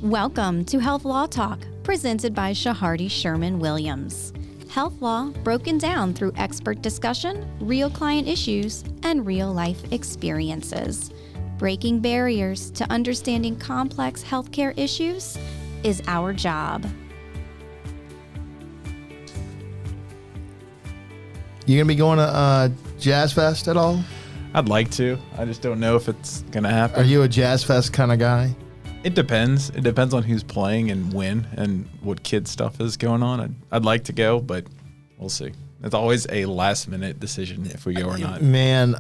Welcome to Health Law Talk, presented by Shahardy Sherman Williams. Health law broken down through expert discussion, real client issues, and real-life experiences. Breaking barriers to understanding complex healthcare issues is our job. You gonna be going to Jazz Fest at all? I'd like to. I just don't know if it's gonna happen. Are you a Jazz Fest kind of guy? It depends. It depends on who's playing and when and what kid stuff is going on. I'd like to go, but we'll see. It's always a last minute decision if we go or not. Man,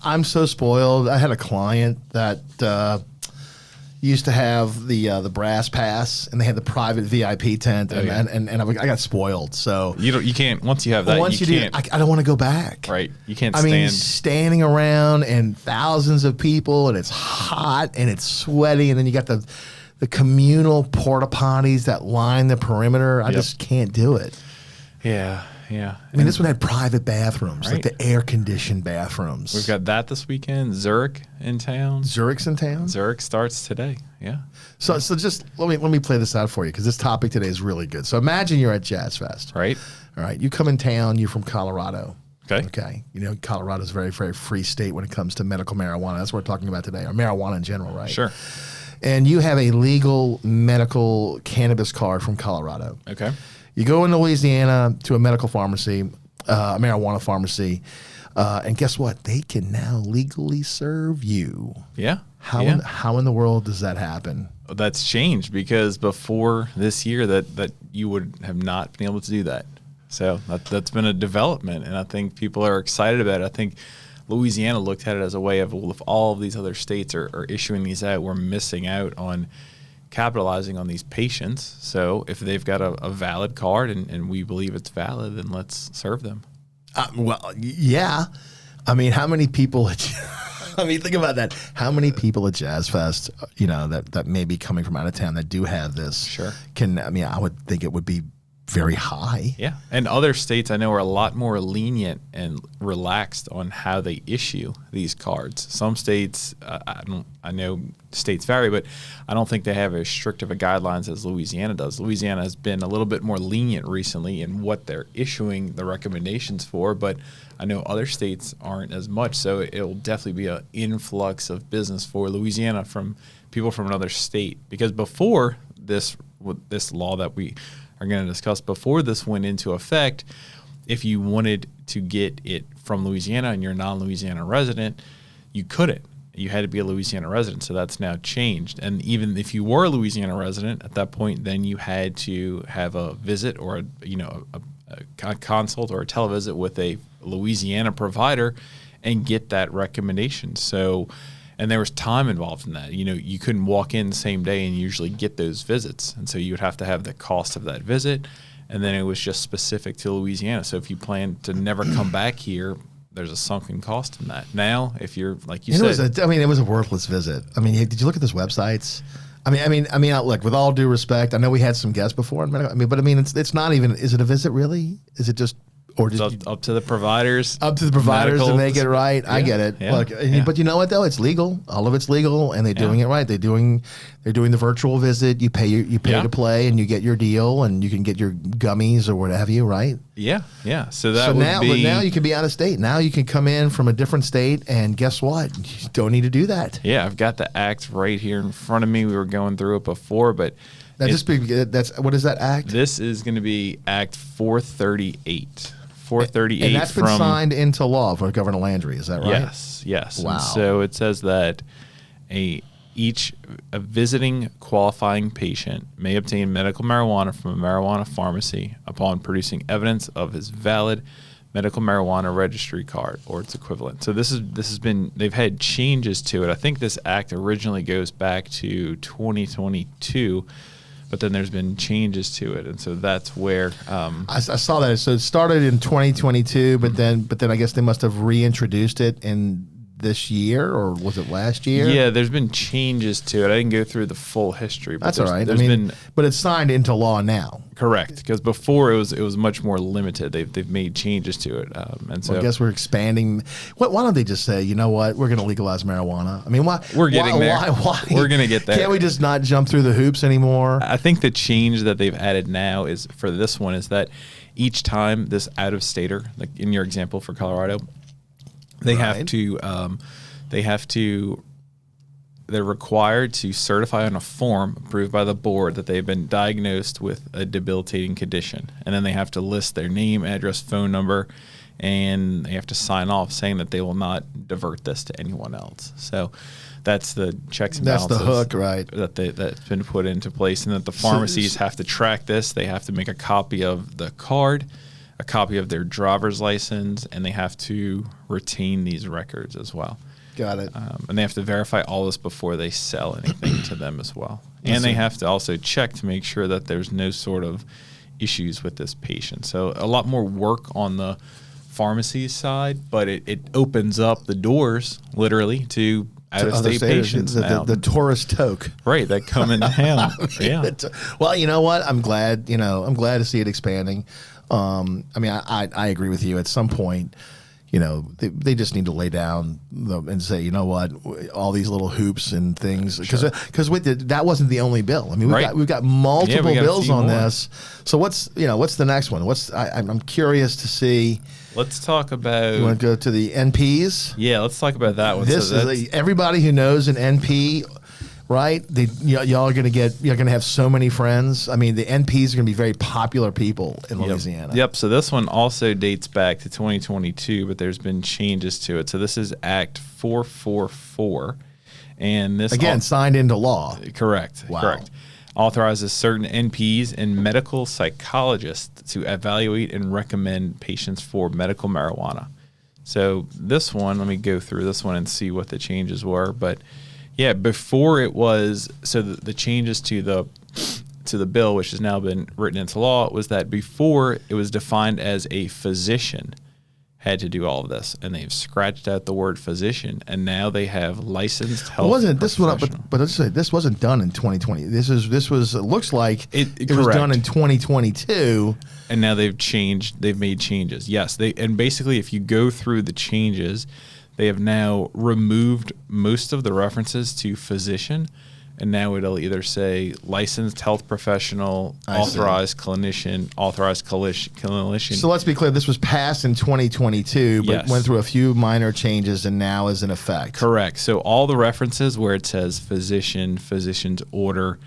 I'm so spoiled. I had a client that used to have the brass pass, and they had the private VIP tent, and I got spoiled. So you can't once you have that. Once you can't. I don't want to go back. Right, you can't. I mean, standing around and thousands of people, and it's hot and it's sweaty, and then you got the communal porta potties that line the perimeter. I just can't do it. Yeah. I mean, this one had private bathrooms, right? Like the air-conditioned bathrooms. We've got that this weekend. Zurich in town. Zurich's in town? Zurich starts today, yeah. So just let me play this out for you, because this topic today is really good. So imagine you're at Jazz Fest. Right. All right. You come in town. You're from Colorado. Okay. You know, Colorado's a very, very free state when it comes to medical marijuana. That's what we're talking about today, or marijuana in general, right? Sure. And you have a legal medical cannabis card from Colorado. Okay. You go in Louisiana to a medical pharmacy, a marijuana pharmacy, and guess what? They can now legally serve you. Yeah. How in the world does that happen? That's changed, because before this year that you would have not been able to do that. So that's been a development, and I think people are excited about it. I think Louisiana looked at it as a way of, well, if all of these other states are issuing these out, we're missing out on capitalizing on these patients. So if they've got a valid card and we believe it's valid, then let's serve them. Well, yeah. I mean, how many people I mean, think about that. How many people at Jazz Fest, you know, that may be coming from out of town that do have this? Sure. I would think it would be very high. Yeah. And other states I know are a lot more lenient and relaxed on how they issue these cards. Some states, I know states vary, but I don't think they have as strict of a guidelines as Louisiana does. Louisiana has been a little bit more lenient recently in what they're issuing the recommendations for, but I know other states aren't as much. So it'll definitely be an influx of business for Louisiana from people from another state. Because before this law that we are going to discuss, before this went into effect, if you wanted to get it from Louisiana and you're a non-Louisiana resident, you couldn't. You had to be a Louisiana resident, so that's now changed. And even if you were a Louisiana resident at that point, then you had to have a visit or a consult or a televisit with a Louisiana provider and get that recommendation. So, and there was time involved in that. You know, you couldn't walk in the same day and usually get those visits. And so you would have to have the cost of that visit. And then it was just specific to Louisiana. So if you plan to never come back here, there's a sunken cost in that. Now, if you're, like you said. It was a worthless visit. I mean, did you look at those websites? I mean, look, with all due respect, I know we had some guests before. It's not even, is it a visit really? Is it just, or just up to the providers? Up to the providers to make it right. Yeah, I get it. Yeah, look, but you know what though? It's legal. All of it's legal, and they're doing it right. They're doing the virtual visit. You pay to play, and you get your deal, and you can get your gummies or what have you, right? Yeah. So now you can be out of state. Now you can come in from a different state, and guess what? You don't need to do that. Yeah, I've got the act right here in front of me. We were going through it before, but what is that act? This is going to be Act 438. 438. And that's been signed into law for Governor Landry, is that right? Yes. Wow. And so it says that a visiting qualifying patient may obtain medical marijuana from a marijuana pharmacy upon producing evidence of his valid medical marijuana registry card or its equivalent. So they've had changes to it. I think this act originally goes back to 2022. But then there's been changes to it, and so that's where I saw that. So it started in 2022, but then I guess they must have reintroduced it in this year, or was it last year? Yeah, there's been changes to it. I didn't go through the full history. But That's all right. I mean, but it's signed into law now. Correct, because before it was much more limited. They've made changes to it, and so I guess we're expanding. Why don't they just say, you know what, we're going to legalize marijuana? I mean, why? We're getting there. Why? We're going to get there. Can't we just not jump through the hoops anymore? I think the change that they've added now is for this one is that each time this out-of-stater, like in your example for Colorado, they have to. They're required to certify on a form approved by the board that they've been diagnosed with a debilitating condition. And then they have to list their name, address, phone number, and they have to sign off saying that they will not divert this to anyone else. So that's the checks and balances. That's the hook, right? That's been put into place, and that the pharmacies have to track this. They have to make a copy of the card, a copy of their driver's license, and they have to retain these records as well. Got it. And they have to verify all this before they sell anything to them as well. And they have to also check to make sure that there's no sort of issues with this patient. So a lot more work on the pharmacy side, but it opens up the doors literally to out-of-state patients now. The tourist toke. Right, that come in town. Yeah. Well, you know what? I'm glad to see it expanding. I mean, I agree with you. At some point, they just need to lay down and say, you know what, all these little hoops and things, because that wasn't the only bill. I mean, we've got multiple bills on this. So what's the next one? I'm curious to see. Let's talk about. You want to go to the NPs? Yeah, let's talk about that one. This is everybody who knows an NP. Right, y'all are gonna have so many friends. I mean, the NPs are gonna be very popular people in Louisiana. Yep. So this one also dates back to 2022, but there's been changes to it. So this is Act 444, and this again signed into law. Correct. Wow. Correct. Authorizes certain NPs and medical psychologists to evaluate and recommend patients for medical marijuana. So this one, let me go through this one and see what the changes were, but. Yeah, before it was the changes to the bill, which has now been written into law, was that before it was defined as a physician had to do all of this, and they've scratched out the word physician, and now they have licensed health. But let's say this wasn't done in 2020. This was. It looks like it was done in 2022. And now they've changed. They've made changes. Yes, and basically, if you go through the changes. They have now removed most of the references to physician, and now it'll either say licensed health professional, authorized clinician. So let's be clear, this was passed in 2022, but went through a few minor changes and now is in effect. Correct. So all the references where it says physician, physician's order,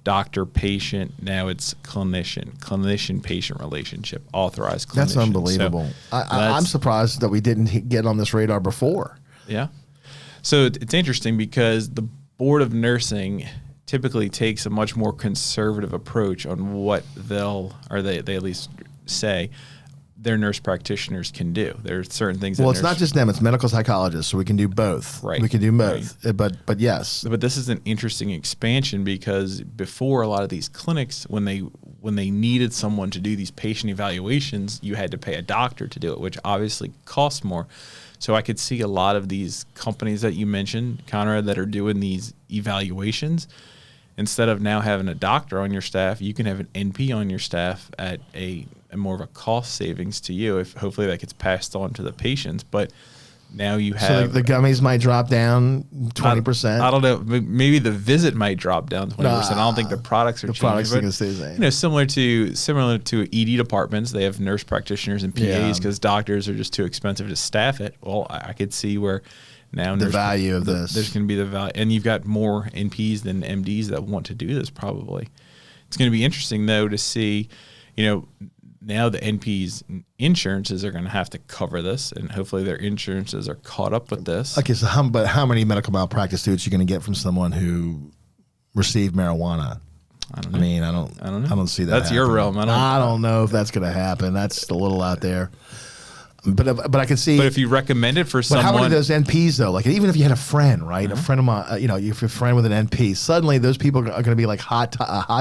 doctor, patient, now it's clinician-patient relationship, authorized clinician. That's unbelievable. So I'm surprised that we didn't get on this radar before. Yeah. So it's interesting because the Board of Nursing typically takes a much more conservative approach on what they at least say their nurse practitioners can do. There are certain things. Well, it's not just them; it's medical psychologists, so we can do both. Right, we can do both. Right. But yes. But this is an interesting expansion because before a lot of these clinics, when they needed someone to do these patient evaluations, you had to pay a doctor to do it, which obviously costs more. So I could see a lot of these companies that you mentioned, Conrad, that are doing these evaluations. Instead of now having a doctor on your staff, you can have an NP on your staff at a more of a cost savings to you. If hopefully that gets passed on to the patients, but now you have. So the gummies might drop down 20%. I don't know. Maybe the visit might drop down 20%. I don't think the products are changing. The products are going to stay the same. Similar to ED departments, they have nurse practitioners and PAs because doctors are just too expensive to staff it. Well, I could see where. Now the value of this. There's going to be the value. And you've got more NPs than MDs that want to do this probably. It's going to be interesting, though, to see, now the NPs' insurances are going to have to cover this, and hopefully their insurances are caught up with this. Okay, so how many medical malpractice suits are you going to get from someone who received marijuana? I don't know. I mean, I don't know. I don't see that. That's happening. Your realm. I don't know if that's going to happen. That's a little out there. But I can see. But if you recommend it for someone, how many of those NPs though? Like even if you had a friend, right? A friend of mine, if you're a friend with an NP, suddenly those people are going to be like hot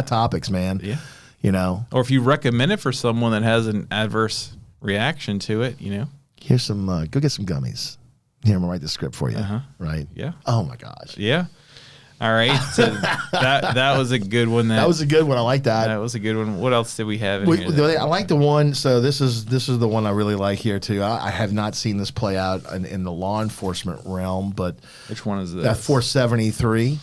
topics, man. Yeah. Or if you recommend it for someone that has an adverse reaction to it, Here's some. Go get some gummies. Here, I'm gonna write the script for you. Right? Yeah. Oh my gosh. Yeah. All right. So that was a good one. That was a good one. I like that. That was a good one. What else did we have in here? I like the one. So this is the one I really like here too. I have not seen this play out in the law enforcement realm, but which one is this? That 473.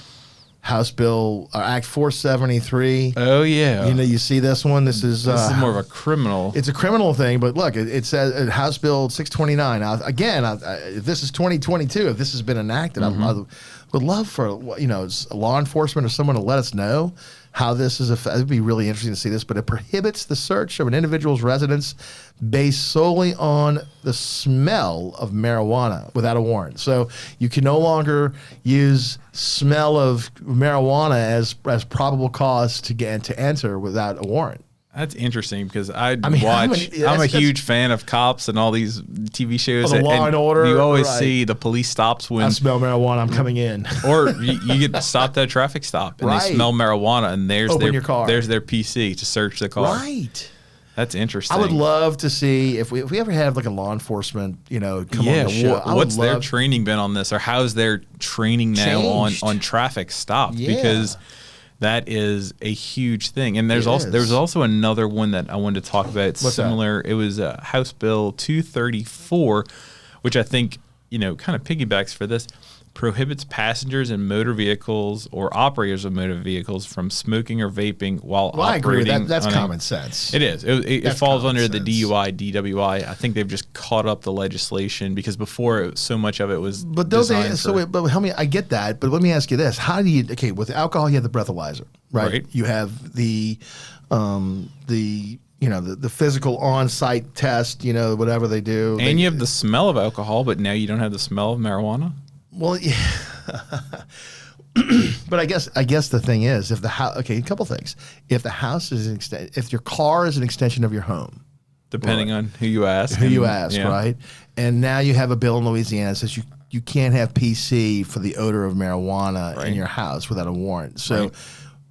House Bill Act 473. Oh yeah, you see this one. This is more of a criminal. It's a criminal thing, but look, it says House Bill 629. Now, again, if this is 2022, if this has been enacted, I would love for law enforcement or someone to let us know how this is. It would be really interesting to see this, but it prohibits the search of an individual's residence based solely on the smell of marijuana without a warrant. So you can no longer use smell of marijuana as probable cause to enter without a warrant. That's interesting because I'm a huge fan of cops and all these TV shows. The Law and Order. You always see the police stops when I smell marijuana. I'm coming in. Or you get stopped at a traffic stop and they smell marijuana and there's their PC to search the car. Right. That's interesting. I would love to see if we ever have like a law enforcement, come on the show. What's their training been on this, or how's their training now on traffic stops? Yeah. Because that is a huge thing. And there's also another one that I wanted to talk about. It's similar. That? It was House Bill 234, which I think, kind of piggybacks for this. Prohibits passengers in motor vehicles or operators of motor vehicles from smoking or vaping while operating. I agree with that. That's common sense. It is. It falls under the DUI, DWI. I think they've just caught up the legislation because before so much of it was. But but help me. I get that, but let me ask you this: how do you? Okay, with alcohol, you have the breathalyzer, right? You have the physical on-site test, whatever they do, and you have the smell of alcohol, but now you don't have the smell of marijuana. Well, yeah. But I guess the thing is, if the house, a couple things. If the house is if your car is an extension of your home, depending on who you ask, right? And now you have a bill in Louisiana that says you can't have PC for the odor of marijuana in your house without a warrant. So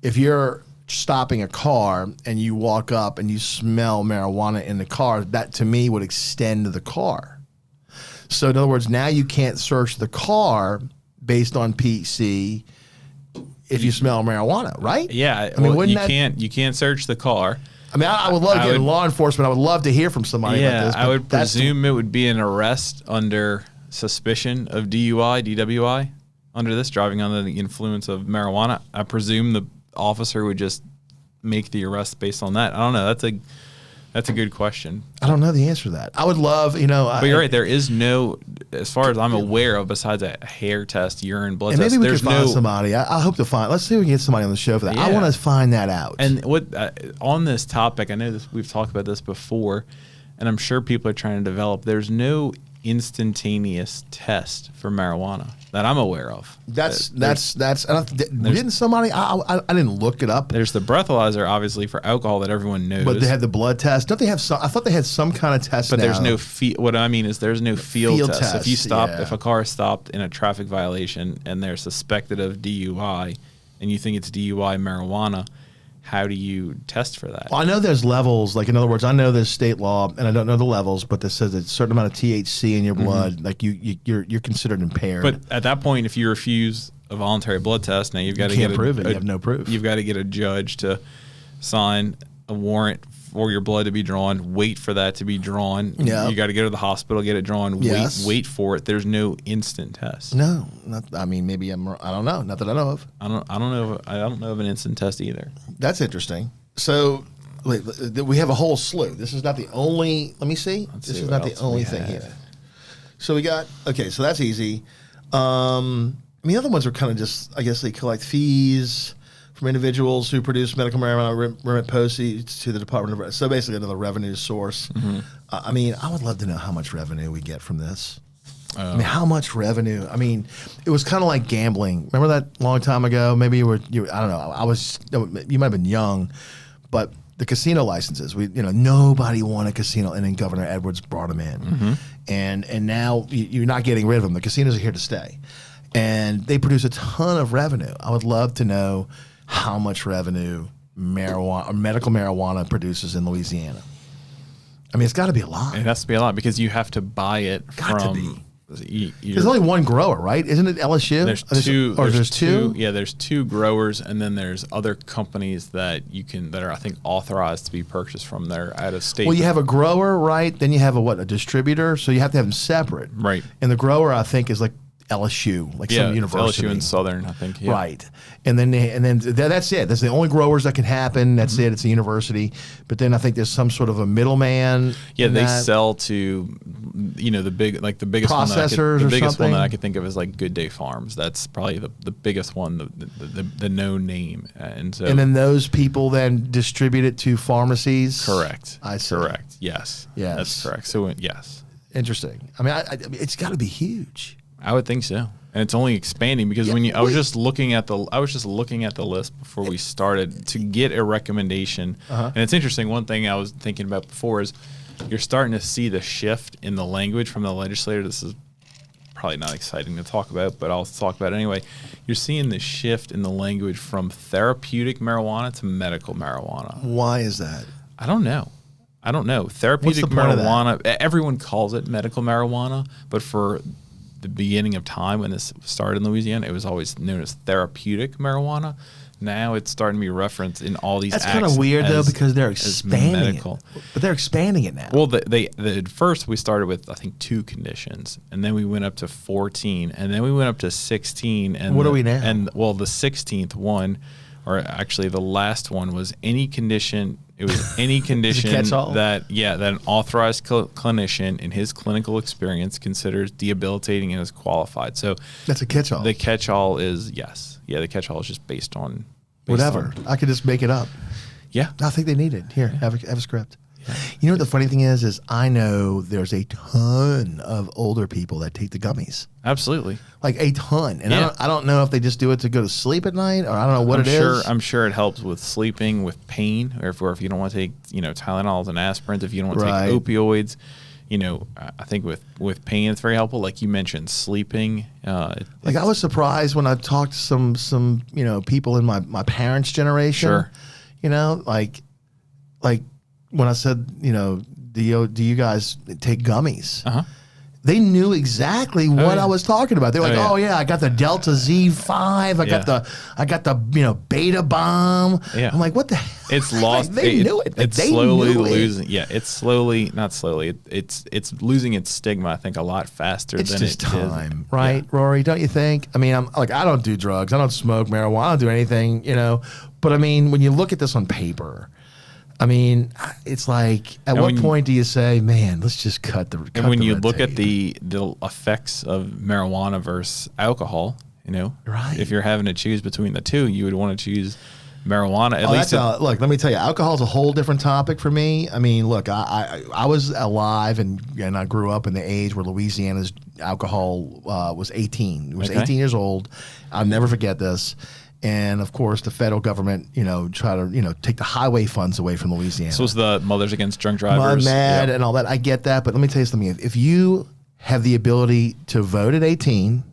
if you're stopping a car and you walk up and you smell marijuana in the car, that to me would extend the car. So in other words, now you can't search the car based on PC if you smell marijuana, right? Yeah. You can't search the car. I mean, I would love to get law enforcement. I would love to hear from somebody about this. I would presume it would be an arrest under suspicion of DUI, DWI, under this, driving under the influence of marijuana. I presume the officer would just make the arrest based on that. I don't know. That's a good question. I don't know the answer to that. I would love, But you're right. There is no, as far as I'm aware of, besides a hair test, urine, blood test. Maybe we could find somebody. I hope to find. Let's see if we can get somebody on the show for that. Yeah. I want to find that out. And what on this topic, I know we've talked about this before, and I'm sure people are trying to develop. There's no instantaneous test for marijuana that I'm aware of. Didn't somebody? I didn't look it up. There's the breathalyzer, obviously, for alcohol that everyone knows. But they have the blood test. Don't they have some? I thought they had some kind of test. But there's no what I mean is there's no field test. If you if a car is stopped in a traffic violation and they're suspected of DUI, and you think it's DUI marijuana, how do you test for that? Well, I know there's levels. Like, in other words, I know there's state law, and I don't know the levels, but this says a certain amount of THC in your blood, like you're considered impaired. But at that point, if you refuse a voluntary blood test, now you've got to get prove it. You have no proof. You've got to get a judge to sign a warrant for your blood to be drawn. Wait for that to be drawn. Yeah. You got to go to the hospital, get it drawn. Yes. Wait for it. There's no instant test. No, maybe I don't know. Not that I know of. I don't know of an instant test either. That's interesting. So wait, we have a whole slew. This is not the only. Let me see. This is not the only thing here. So we got so that's easy. The other ones are kind of just, I guess they collect fees from individuals who produce medical marijuana, remit proceeds to the Department of. So basically another revenue source. Mm-hmm. I would love to know how much revenue we get from this. How much revenue? It was kind of like gambling. Remember that long time ago? Maybe you I don't know. You might have been young, but the casino licenses. Nobody wanted a casino, and then Governor Edwards brought them in, mm-hmm. and now you're not getting rid of them. The casinos are here to stay, and they produce a ton of revenue. I would love to know how much revenue marijuana or medical marijuana produces in Louisiana. It's got to be a lot. It has to be a lot because you have to buy it from There's only one grower, right? Isn't it LSU? There's two. There's two. Yeah, there's two growers, and then there's other companies that are I think authorized to be purchased from there out of state. Well, you have a grower, right? Then you have a distributor. So you have to have them separate, right? And the grower, I think, is like LSU, like some university. LSU in Southern, I think. Yeah. Right, and then that's it. That's the only growers that can happen. That's it. It's a university. But then I think there's some sort of a middleman. Yeah, they sell to, the biggest processors one. The biggest one that I something? could think of is like Good Day Farms. That's probably the biggest one, the known name. And so. And then those people then distribute it to pharmacies. Correct. I see. Correct. Yes. Yes. That's correct. So yes. Interesting. I mean, it's got to be huge. I would think so, and it's only expanding because I was just looking at the list before we started to get a recommendation, and it's interesting. One thing I was thinking about before is you're starting to see the shift in the language from the legislator. This is probably not exciting to talk about, but I'll talk about it anyway. You're seeing the shift in the language from therapeutic marijuana to medical marijuana. Why is that? I don't know. Therapeutic marijuana. Everyone calls it medical marijuana, but for the beginning of time when this started in Louisiana, it was always known as therapeutic marijuana. Now it's starting to be referenced in all these. That's kind of weird though, because they're expanding it. But they're expanding it now. Well, at first we started with I think 2 conditions, and then we went up to 14, and then we went up to 16. And what are we now? And the 16th one, or actually the last one, was any condition. It was any condition that an authorized clinician in his clinical experience considers debilitating and is qualified. So that's a catch-all. The catch-all is yes. Yeah, the catch-all is just based on whatever. I could just make it up. Yeah. I think they need it. Here, have a script. Yeah. You know what the funny thing is I know there's a ton of older people that take the gummies. Absolutely. Like a ton. And I don't know if they just do it to go to sleep at night, or I don't know what it is. I'm sure it helps with sleeping, with pain, or if you don't want to take, Tylenols and aspirins, if you don't want to take opioids. I think with pain, it's very helpful. Like you mentioned, sleeping. I was surprised when I talked to some people in my parents' generation. Sure. Like when I said, do you guys take gummies? Uh-huh. They knew exactly what I was talking about. They were like, "Oh yeah, I got the Delta Z5. I got the beta bomb." Yeah. I'm like, "What the hell?" It's lost. They knew it. It's slowly losing. Yeah, it's slowly, not slowly. It's losing its stigma. I think a lot faster than it's just time, did. right, Yeah. Rory? Don't you think? I mean, I don't do drugs. I don't smoke marijuana. I don't do anything, But I mean, when you look at this on paper. I mean, it's like, at what point do you say, man, let's just cut the And when you red look tape. at the effects of marijuana versus alcohol, right. If you're having to choose between the two, you would want to choose marijuana. At least look, let me tell you, alcohol is a whole different topic for me. I mean, look, I was alive and I grew up in the age where Louisiana's alcohol was 18. It was 18 years old. I'll never forget this. And of course, the federal government, try to, take the highway funds away from Louisiana. So it's the Mothers Against Drunk Drivers, MAD and all that. I get that, but let me tell you something. If you have the ability to vote at 18,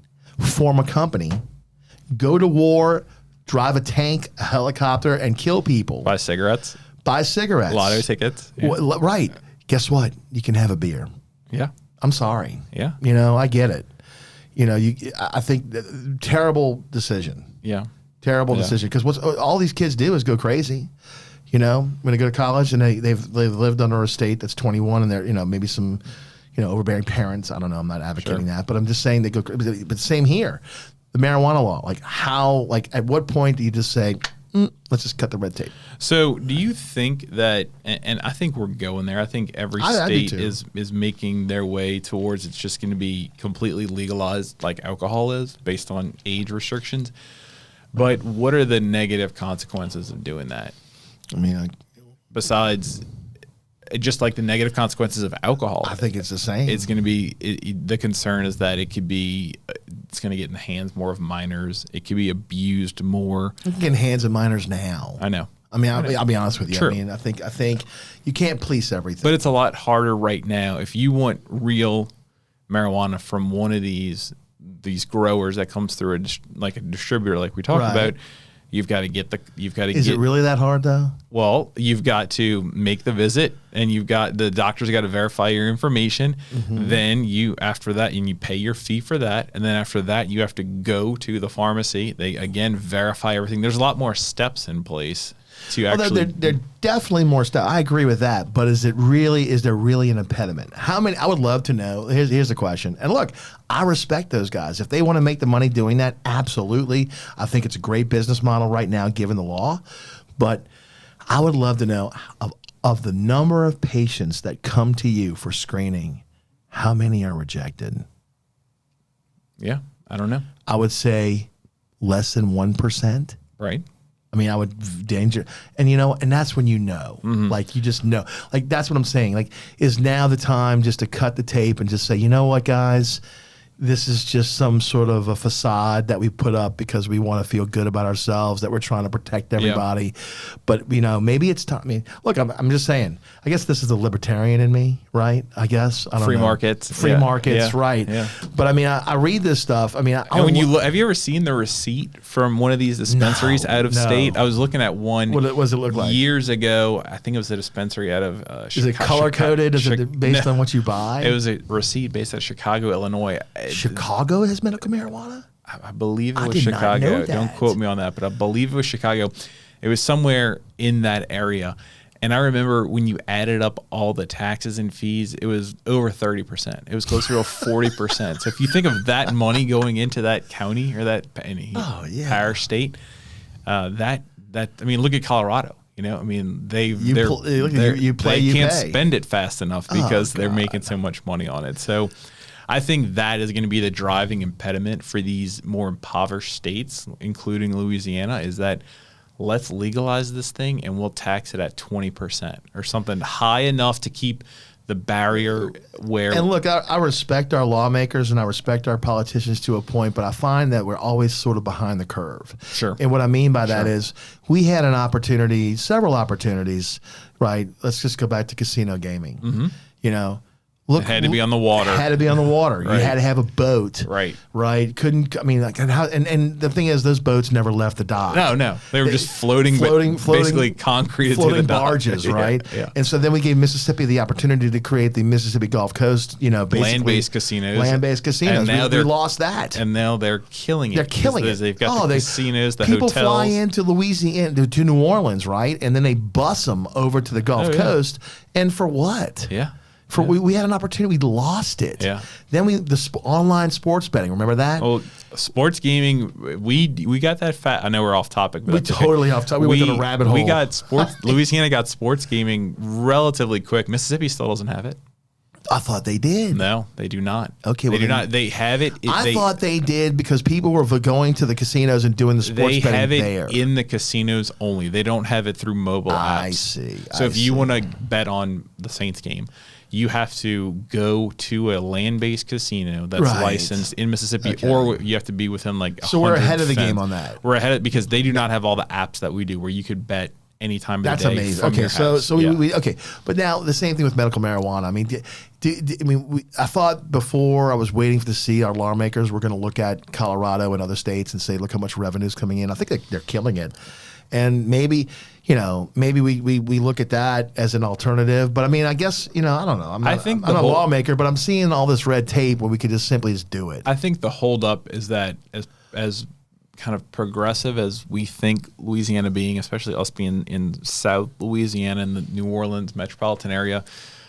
form a company, go to war, drive a tank, a helicopter, and kill people, buy cigarettes, lotto tickets, right? Guess what? You can have a beer. Yeah, I'm sorry. Yeah, I get it. I think terrible decision. Yeah. Terrible decision, because what all these kids do is go crazy. When they go to college and they've lived under a state that's 21 and they're maybe some overbearing parents. I don't know. I'm not advocating that, but I'm just saying they go. But same here, the marijuana law. At what point do you just say, let's just cut the red tape? So do you think that? And I think we're going there. I think every state is making their way towards it's just going to be completely legalized, like alcohol is, based on age restrictions. But what are the negative consequences of doing that? I mean, besides just like the negative consequences of alcohol, I think it's the same. It's going to be the concern is that it's going to get in the hands more of minors. It could be abused more. You can get in the hands of minors now. I know. I mean, I'll be honest with you. True. I mean, I think you can't police everything. But it's a lot harder right now. If you want real marijuana from one of these growers that comes through a distributor like we talked about, You've got to get the. Is it really that hard though? Well, you've got to make the visit, and the doctor's got to verify your information. Then after that, and you pay your fee for that, and then after that, you have to go to the pharmacy. They again verify everything. There's a lot more steps in place to actually. There definitely more steps. I agree with that, but is there really an impediment? How many? I would love to know. Here's the question. And look, I respect those guys if they want to make the money doing that. Absolutely, I think it's a great business model right now, given the law, but. I would love to know of the number of patients that come to you for screening, how many are rejected? Yeah, I don't know. I would say less than 1%. Right. I mean, I would and that's when like you just know, like that's what I'm saying. Like, is now the time just to cut the tape and just say, you know what, guys, this is just some sort of a facade that we put up because we want to feel good about ourselves, that we're trying to protect everybody. Yeah. But, maybe it's time. I mean, look, I'm just saying, I guess this is the libertarian in me, right? I guess. I don't Free know. markets. Free markets, right. Yeah. But, I mean, I read this stuff. I mean, have you ever seen the receipt from one of these dispensaries out of state? I was looking at one what does it look like? Years ago. I think it was a dispensary out of Chicago. Is it color-coded? Is it based on what you buy? It was a receipt based out of Chicago, Illinois. Chicago has medical marijuana? I believe it was Chicago. Don't quote me on that, but I believe it was Chicago. It was somewhere in that area. And I remember when you added up all the taxes and fees, it was over 30%. It was closer to 40%. So if you think of that money going into that county or that parish state, I mean, look at Colorado. I mean, they can't spend it fast enough because they're making so much money on it. So I think that is going to be the driving impediment for these more impoverished states, including Louisiana, is that let's legalize this thing and we'll tax it at 20% or something high enough to keep the barrier where. And look, I respect our lawmakers and I respect our politicians to a point, but I find that we're always sort of behind the curve. Sure. And what I mean by that is we had several opportunities, right? Let's just go back to casino gaming. Look, it had to be on the water. Right. You had to have a boat. Right. Couldn't, I mean, like, and the thing is, those boats never left the dock. No. They were just floating basically concrete floating to the dock. barges, right? Yeah. And so then we gave Mississippi the opportunity to create the Mississippi Gulf Coast, basically. Land-based casinos. And now we lost that. And now they're killing it. They're killing it. They've got the casinos, the people hotels. People fly into Louisiana, to New Orleans, right? And then they bus them over to the Gulf Coast. And for what? Yeah. We had an opportunity, we lost it. Yeah. Then online sports betting. Remember that? Oh, sports gaming. We got that fat. I know we're off topic, but we totally off topic. We went to a rabbit hole. We got sports. Louisiana got sports gaming relatively quick. Mississippi still doesn't have it. I thought they did. No, they do not. Okay, they do not. They have it. I thought they did because people were going to the casinos and doing the sports betting there. They have it in the casinos only. They don't have it through mobile apps. I see. So if you want to bet on the Saints game, you have to go to a land-based casino that's licensed in Mississippi, or you have to be within like 100 So we're ahead of the fence. game on that. We're ahead because they do not have all the apps that we do, where you could bet any time of the day. That's amazing. From Okay, your house. so we okay, but now the same thing with medical marijuana. I mean, I thought before I was waiting to see our lawmakers were going to look at Colorado and other states and say, look how much revenue is coming in. I think they're killing it, and maybe we look at that as an alternative. But I mean, I guess I don't know. I'm not a lawmaker, but I'm seeing all this red tape where we could just simply do it. I think the holdup is that as kind of progressive as we think Louisiana being, especially us being in South Louisiana and the New Orleans metropolitan area,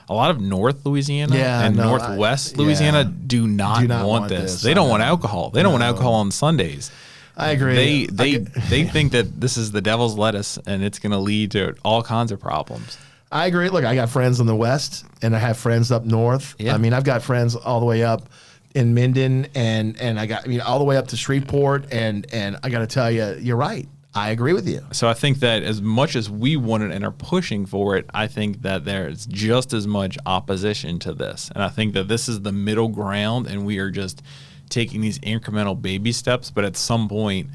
a lot of North Louisiana and Northwest Louisiana do not want this. They don't want alcohol. They don't want alcohol on Sundays. I agree. They think that this is the devil's lettuce and it's going to lead to all kinds of problems. I agree. Look, I got friends in the West and I have friends up north. Yeah. I mean, I've got friends all the way up in Minden and I got all the way up to Shreveport and I got to tell you, you're right. I agree with you. So I think that as much as we want it and are pushing for it, I think that there's just as much opposition to this. And I think that this is the middle ground and we are just taking these incremental baby steps, but at some point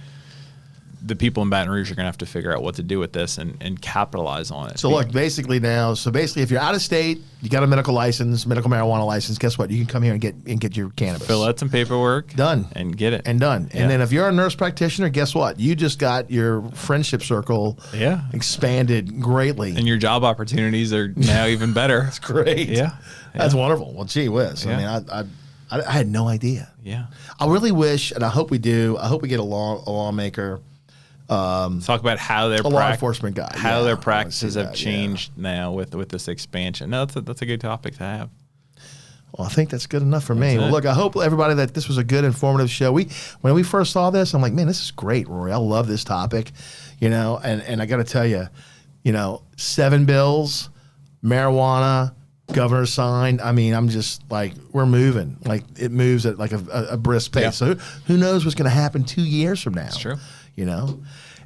the people in Baton Rouge are going to have to figure out what to do with this and capitalize on it. So look, basically, if you're out of state, you got a medical marijuana license, guess what? You can come here and get your cannabis. Fill out some paperwork. Done. And get it. And done. Yeah. And then if you're a nurse practitioner, guess what? You just got your friendship circle expanded greatly. And your job opportunities are now even better. That's great. Yeah. That's wonderful. Well, gee whiz. Yeah. I mean, I had no idea. Yeah. I really wish, and I hope we do, I hope we get a lawmaker. Talk about how their law enforcement guy. How their practices have changed now with this expansion. No, that's a good topic to have. Well, I think that's good enough for me. Well, look, I hope everybody that this was a good, informative show. When we first saw this, I'm like, man, this is great, Rory. I love this topic, and I got to tell you, 7 bills, marijuana, governor signed. I mean, I'm just like, we're moving. Like, it moves at like a brisk pace. Yeah. So who knows what's going to happen 2 years from now? That's true.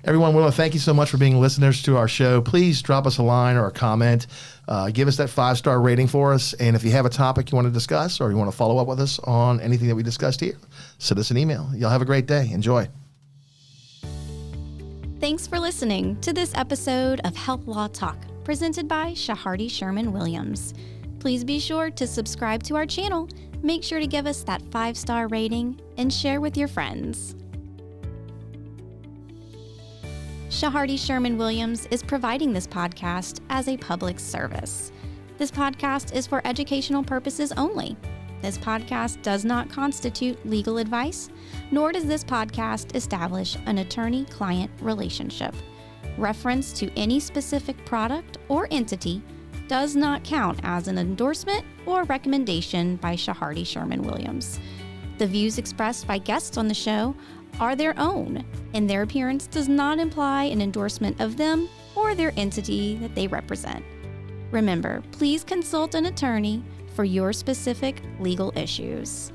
Everyone, we want to thank you so much for being listeners to our show. Please drop us a line or a comment. Give us that 5-star rating for us. And if you have a topic you want to discuss or you want to follow up with us on anything that we discussed here, send us an email. Y'all have a great day. Enjoy. Thanks for listening to this episode of Health Law Talk, presented by Shahardy Sherman Williams. Please be sure to subscribe to our channel, make sure to give us that 5-star rating, and share with your friends. Shahardy Sherman Williams is providing this podcast as a public service. This podcast is for educational purposes only. This podcast does not constitute legal advice, nor does this podcast establish an attorney-client relationship. Reference to any specific product or entity does not count as an endorsement or recommendation by Shahardy Sherman Williams. The views expressed by guests on the show are their own, and their appearance does not imply an endorsement of them or their entity that they represent. Remember, please consult an attorney for your specific legal issues.